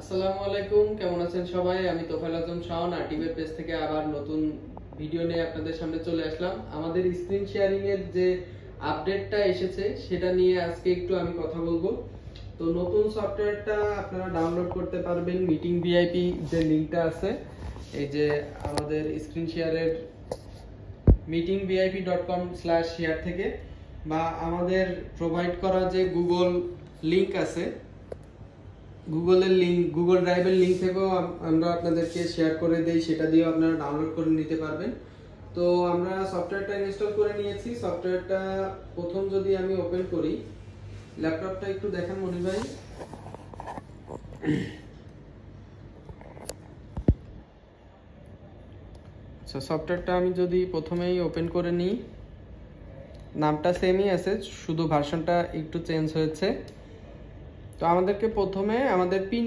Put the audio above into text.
আসসালামু আলাইকুম, কেমন আছেন সবাই? আমি তোফায়েল আজম শাওন আরটিভি পেজ থেকে আবার নতুন ভিডিও নিয়ে আপনাদের সামনে চলে আসলাম। আমাদের স্ক্রিন শেয়ারিং এর যে আপডেটটা এসেছে সেটা নিয়ে আজকে একটু আমি কথা বলবো। তো নতুন সফটওয়্যারটা আপনারা ডাউনলোড করতে পারবেন মিটিং ভিআইপি যে লিংকটা আছে, এই যে আমাদের স্ক্রিন শেয়ারের meetingvip.com/share থেকে, বা আমাদের প্রোভাইড করা যে গুগল লিংক আছে, গুগলের লিংক, গুগল ড্রাইভের লিংক থেকেও আমরা আপনাদেরকে শেয়ার করে দেই, সেটা দিয়েও আপনারা ডাউনলোড করে নিতে পারবেন। তো আমরা সফটওয়্যারটা ইনস্টল করে নিয়েছি। সফটওয়্যারটা প্রথম যদি আমি ওপেন করি, ল্যাপটপটা একটু দেখেন মনির ভাই। আচ্ছা, সফটওয়্যারটা আমি যদি প্রথমেই ওপেন করে নিই, নামটা সেমই আছে, শুধু ভার্সনটা একটু চেঞ্জ হয়েছে। তো আমাদেরকে প্রথমে আমাদের পিন